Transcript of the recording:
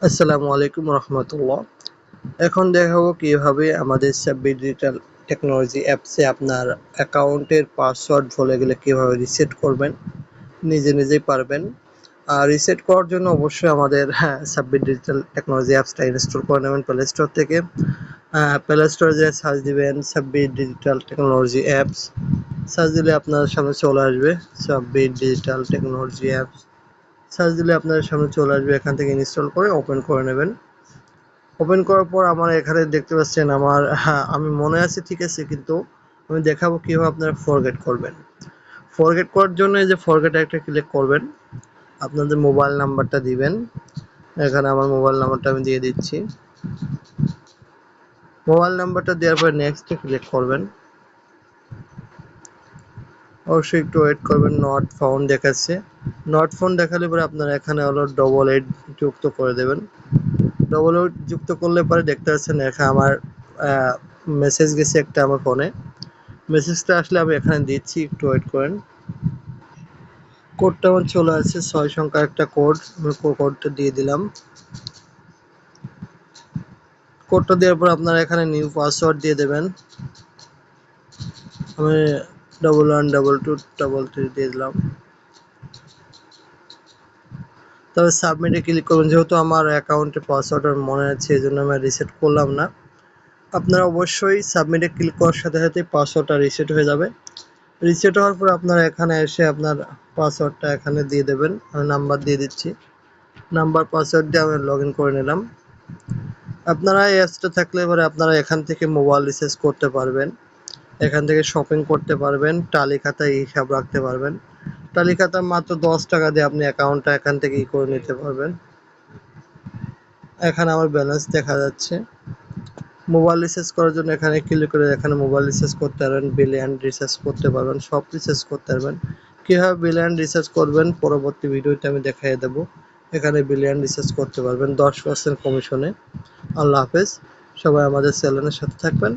আসসালামু আলাইকুম রহমতুল্লাহ। এখন দেখাবো কিভাবে আমাদের সাব্বির ডিজিটাল টেকনোলজি অ্যাপসে আপনার অ্যাকাউন্টের পাসওয়ার্ড ভুলে গেলে কিভাবে রিসেট করবেন। নিজে নিজেই পারবেন। আর রিসেট করার জন্য অবশ্যই আমাদের সাব্বির ডিজিটাল টেকনোলজি অ্যাপসটা ইনস্টল করে নেবেন প্লে স্টোর থেকে। প্লে স্টোরে যে সার্চ দিবেন Sabbir digital technology apps, search দিলে আপনার সামনে চলে আসবে Sabbir digital technology apps. Search দিলে আপনার সামনে চলে আসবে, এখান থেকে ইনস্টল করে ওপেন করে নেবেন। ওপেন করার পর আমার এখানে দেখতে পাচ্ছেন আমার আমি মনে আছি ঠিক আছে, কিন্তু আমি দেখাবো কিভাবে আপনারা ফরগেট করবেন। ফরগেট করার জন্য এই যে ফরগেট একটা ক্লিক করবেন, আপনাদের মোবাইল নাম্বারটা দিবেন। এখানে আমার মোবাইল নাম্বারটা আমি দিয়ে দিচ্ছি। মোবাইল নাম্বারটা দেওয়ার পর নেক্সট ক্লিক করবেন। অবশ্যই একটু ওয়েট করবেন, নট ফাউন্ড দেখাচ্ছে। নট ফাউন্ড দেখালে পরে আপনারা এখানে হলো ডবল এইট যুক্ত করে দেবেন। ডবল এইট যুক্ত করলে পরে দেখতে পাচ্ছেন এখানে আমার মেসেজ গেছে একটা আমার ফোনে। মেসেজটা আসলে আমি এখানে দিচ্ছি, একটু ওয়েট করেন। কোডটা আমার চলে আসছে, 6 সংখ্যার একটা কোড। আমি কোডটা দিয়ে দিলাম। কোডটা দেওয়ার পর আপনারা এখানে নিউ পাসওয়ার্ড দিয়ে দেবেন। আমি 111223 দিয়ে দিলাম। তবে সাবমিটে ক্লিক করবেন, যেহেতু আমার অ্যাকাউন্টে পাসওয়ার্ড মনে আছে এই জন্য আমি রিসেট করলাম না। আপনারা অবশ্যই সাবমিটে ক্লিক করার সাথে সাথে পাসওয়ার্ডটা রিসেট হয়ে যাবে। রিসেট হওয়ার পর আপনারা এখানে এসে আপনার পাসওয়ার্ডটা এখানে দিয়ে দেবেন। আমি নাম্বার দিয়ে দিচ্ছি, নাম্বার পাসওয়ার্ড দিয়ে আমি লগ ইন করে নিলাম। আপনারা এই অ্যাপসটা থাকলে এবারে আপনারা এখান থেকে মোবাইল রিচার্জ করতে পারবেন, এখান থেকে শপিং করতে পারবেন, টালি খাতায় হিসাব রাখতে পারবেন। টালি খাতা মাত্র 10 টাকা দিয়ে আপনি অ্যাকাউন্টটা এখান থেকে করে নিতে পারবেন। এখানে আমার ব্যালেন্স দেখা যাচ্ছে। মোবাইল রিচার্জ করার জন্য এখানে ক্লিক করে এখানে মোবাইল রিচার্জ করতে পারবেন, বিল অ্যান্ড রিচার্জ করতে পারবেন, সব রিচার্জ করতে পারবেন। কীভাবে বিল অ্যান্ড রিচার্জ করবেন পরবর্তী ভিডিওতে আমি দেখিয়ে দেবো। এখানে বিল অ্যান্ড রিচার্জ করতে পারবেন 10% কমিশনে। আল্লাহ হাফেজ। সবাই আমাদের চ্যানেলের সাথে থাকবেন।